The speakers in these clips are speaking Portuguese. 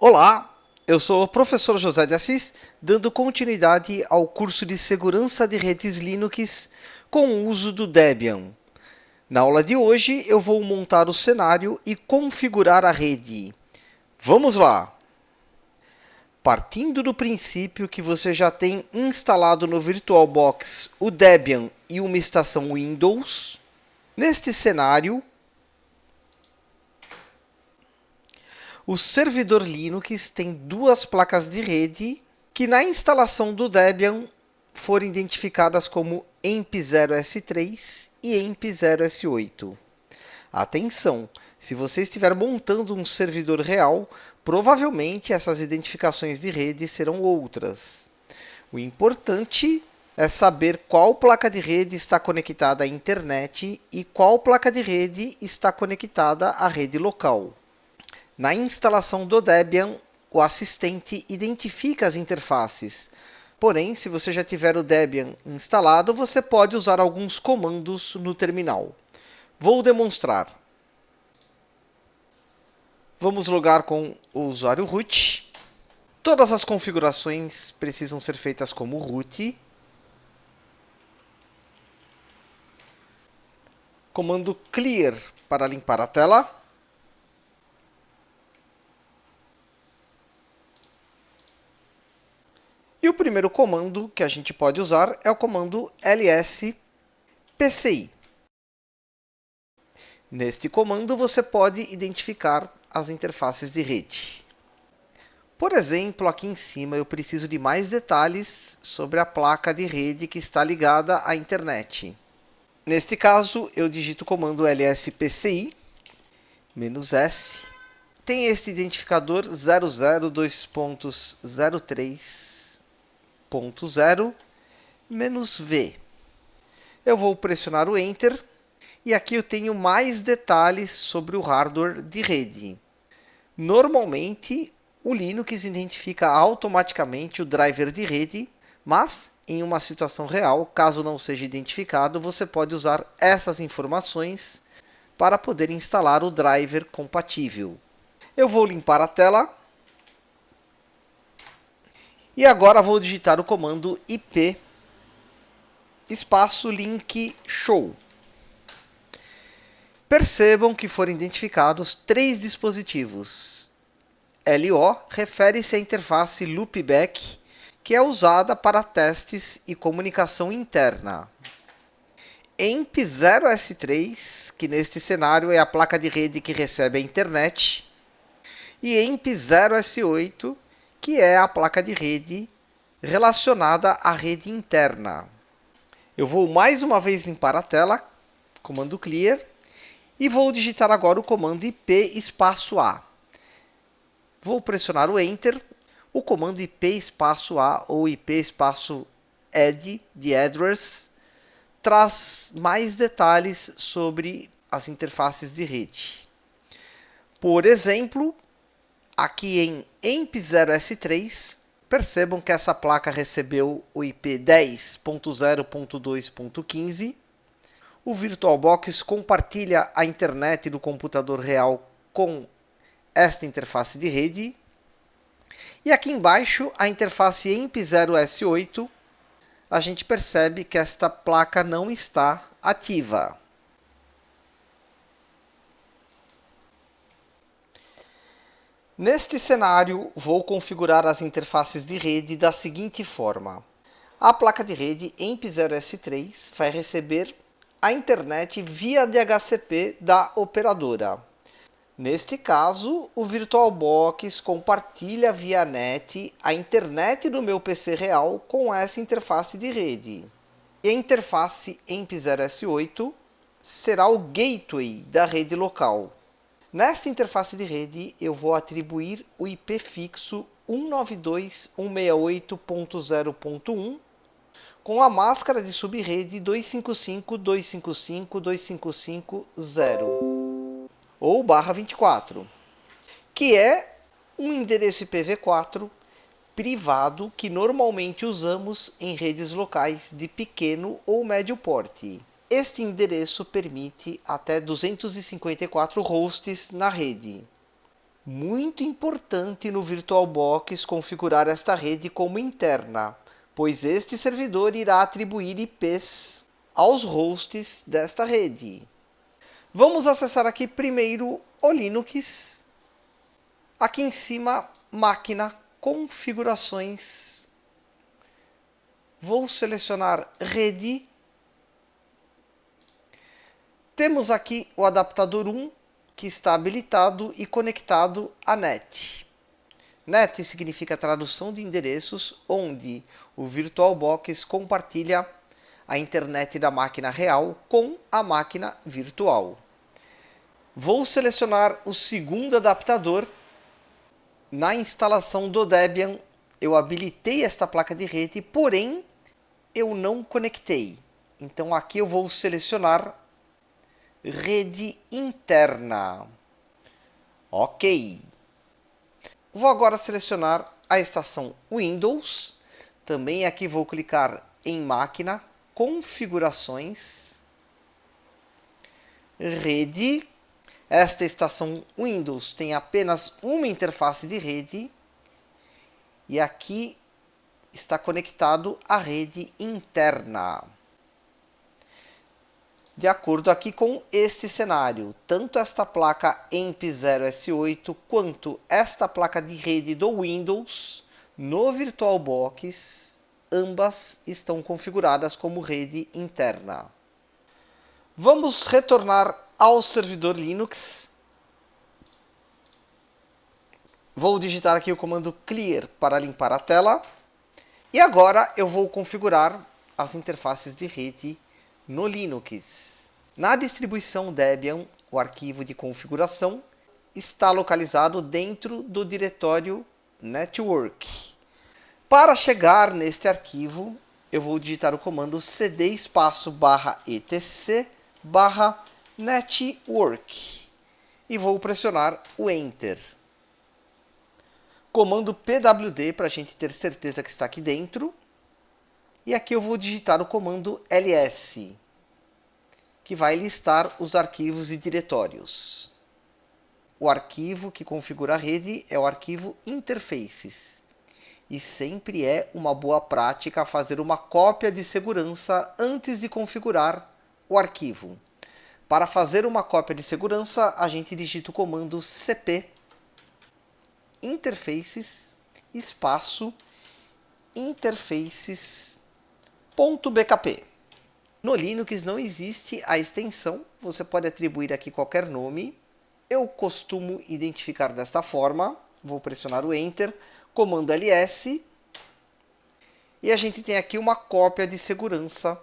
Olá, eu sou o professor José de Assis, dando continuidade ao curso de Segurança de Redes Linux com o uso do Debian. Na aula de hoje, eu vou montar o cenário e configurar a rede. Vamos lá! Partindo do princípio que você já tem instalado no VirtualBox o Debian e uma estação Windows, neste cenário, o servidor Linux tem duas placas de rede que na instalação do Debian foram identificadas como EMP0S3 e EMP0S8. Atenção! Se você estiver montando um servidor real, provavelmente essas identificações de rede serão outras. O importante é saber qual placa de rede está conectada à internet e qual placa de rede está conectada à rede local. Na instalação do Debian, o assistente identifica as interfaces. Porém, se você já tiver o Debian instalado, você pode usar alguns comandos no terminal. Vou demonstrar. Vamos logar com o usuário root. Todas as configurações precisam ser feitas como root. Comando clear para limpar a tela. E o primeiro comando que a gente pode usar é o comando ls-pci. Neste comando, você pode identificar as interfaces de rede. Por exemplo, aqui em cima eu preciso de mais detalhes sobre a placa de rede que está ligada à internet. Neste caso, eu digito o comando ls-pci, "-s". Tem este identificador 002.03.0-v. Eu vou pressionar o Enter e aqui eu tenho mais detalhes sobre o hardware de rede. Normalmente, o Linux identifica automaticamente o driver de rede, mas em uma situação real, caso não seja identificado, você pode usar essas informações para poder instalar o driver compatível. Eu vou limpar a tela. E agora vou digitar o comando IP espaço link show. Percebam que foram identificados 3 dispositivos. LO refere-se à interface loopback, que é usada para testes e comunicação interna. EMP0S3, que neste cenário é a placa de rede que recebe a internet. E EMP0S8, que é a placa de rede relacionada à rede interna. Eu vou mais uma vez limpar a tela, comando clear, e vou digitar agora o comando IP espaço A. Vou pressionar o Enter. O comando IP espaço A ou IP espaço add de address traz mais detalhes sobre as interfaces de rede. Por exemplo, aqui em EMP0S3, percebam que essa placa recebeu o IP 10.0.2.15. O VirtualBox compartilha a internet do computador real com esta interface de rede. E aqui embaixo, a interface EMP0S8, a gente percebe que esta placa não está ativa. Neste cenário, vou configurar as interfaces de rede da seguinte forma. A placa de rede EMP0S3 vai receber a internet via DHCP da operadora. Neste caso, o VirtualBox compartilha via net a internet do meu PC real com essa interface de rede. E a interface EMP0S8 será o gateway da rede local. Nesta interface de rede, eu vou atribuir o IP fixo 192.168.0.1 com a máscara de subrede 255.255.255.0 ou /24, que é um endereço IPv4 privado que normalmente usamos em redes locais de pequeno ou médio porte. Este endereço permite até 254 hosts na rede. Muito importante no VirtualBox configurar esta rede como interna, pois este servidor irá atribuir IPs aos hosts desta rede. Vamos acessar aqui primeiro o Linux. Aqui em cima, máquina, configurações. Vou selecionar rede. Temos aqui o adaptador 1, que está habilitado e conectado à NET. NET significa tradução de endereços, onde o VirtualBox compartilha a internet da máquina real com a máquina virtual. Vou selecionar o segundo adaptador. Na instalação do Debian, eu habilitei esta placa de rede, porém, eu não conectei. Então, aqui eu vou selecionar rede interna. Ok. Vou agora selecionar a estação Windows. Também aqui vou clicar em máquina, configurações, rede. Esta estação Windows tem apenas uma interface de rede. E aqui está conectado à rede interna. De acordo aqui com este cenário, tanto esta placa EMP0S8 quanto esta placa de rede do Windows no VirtualBox, ambas estão configuradas como rede interna. Vamos retornar ao servidor Linux. Vou digitar aqui o comando clear para limpar a tela. E agora eu vou configurar as interfaces de rede no Linux. Na distribuição Debian, o arquivo de configuração está localizado dentro do diretório Network. Para chegar neste arquivo, eu vou digitar o comando cd/etc/network e vou pressionar o Enter. Comando pwd para a gente ter certeza que está aqui dentro. E aqui eu vou digitar o comando ls, que vai listar os arquivos e diretórios. O arquivo que configura a rede é o arquivo interfaces. E sempre é uma boa prática fazer uma cópia de segurança antes de configurar o arquivo. Para fazer uma cópia de segurança, a gente digita o comando cp interfaces espaço interfaces.bkp. No Linux não existe a extensão, você pode atribuir aqui qualquer nome. Eu costumo identificar desta forma, vou pressionar o Enter, comando ls, e a gente tem aqui uma cópia de segurança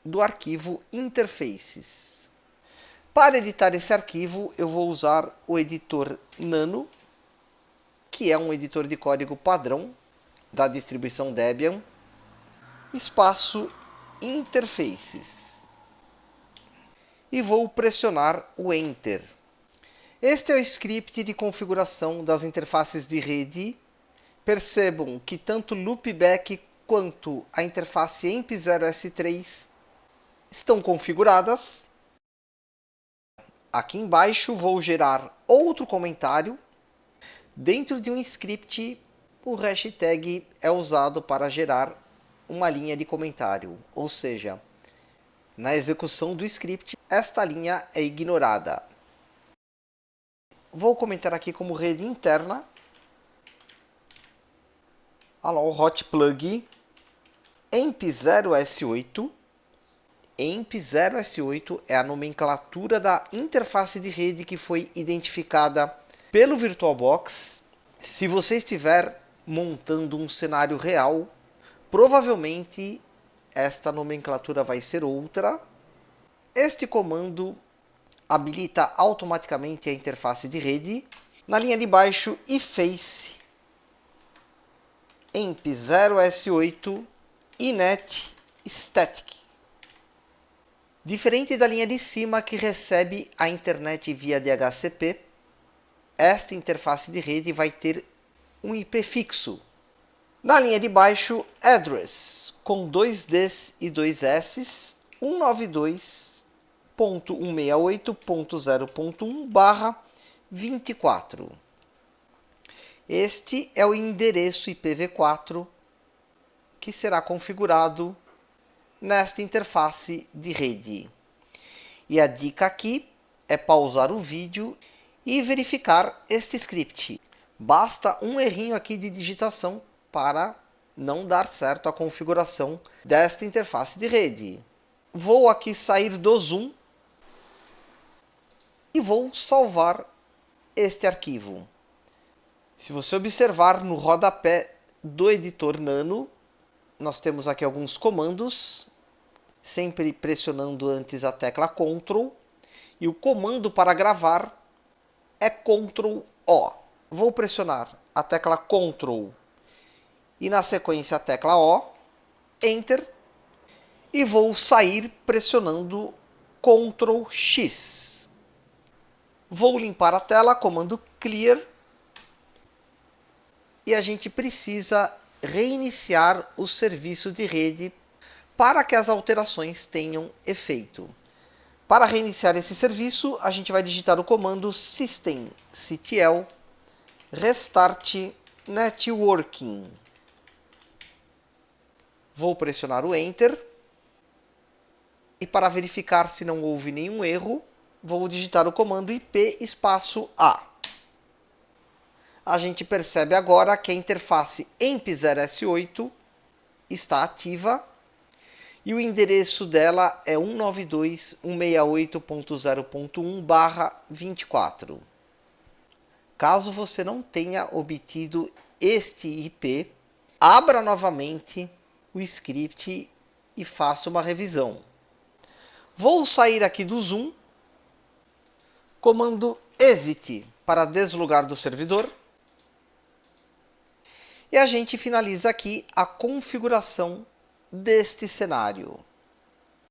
do arquivo interfaces. Para editar esse arquivo, eu vou usar o editor Nano, que é um editor de código padrão da distribuição Debian, espaço interfaces. E vou pressionar o Enter. Este é o script de configuração das interfaces de rede. Percebam que tanto loopback quanto a interface EMP0S3 estão configuradas. Aqui embaixo vou gerar outro comentário. Dentro de um script, o hashtag é usado para gerar uma linha de comentário, ou seja, na execução do script, esta linha é ignorada. Vou comentar aqui como rede interna. Olha lá, o hot plug EMP0S8. EMP0S8 é a nomenclatura da interface de rede que foi identificada pelo VirtualBox. Se você estiver montando um cenário real, provavelmente esta nomenclatura vai ser outra. Este comando habilita automaticamente a interface de rede. Na linha de baixo, iface EMP0S8 inet static. Diferente da linha de cima que recebe a internet via DHCP, esta interface de rede vai ter um IP fixo. Na linha de baixo, address, com 2 Ds e 2 Ss, 192.168.0.1/24. Este é o endereço IPv4 que será configurado nesta interface de rede. E a dica aqui é pausar o vídeo e verificar este script. Basta um errinho aqui de digitação para não dar certo a configuração desta interface de rede. Vou aqui sair do Zoom e vou salvar este arquivo. Se você observar no rodapé do editor Nano, nós temos aqui alguns comandos, sempre pressionando antes a tecla Ctrl, e o comando para gravar é Ctrl-O. Vou pressionar a tecla Ctrl e na sequência a tecla O, Enter, e vou sair pressionando Ctrl-X. Vou limpar a tela, comando Clear, e a gente precisa reiniciar o serviço de rede para que as alterações tenham efeito. Para reiniciar esse serviço, a gente vai digitar o comando systemctl restart networking. Vou pressionar o Enter. E para verificar se não houve nenhum erro, vou digitar o comando IP espaço A. A gente percebe agora que a interface EMP0S8 está ativa e o endereço dela é 192.168.0.1/24. Caso você não tenha obtido este IP, abra novamente o script e faça uma revisão. Vou sair aqui do Zoom, comando Exit para deslogar do servidor. E a gente finaliza aqui a configuração deste cenário.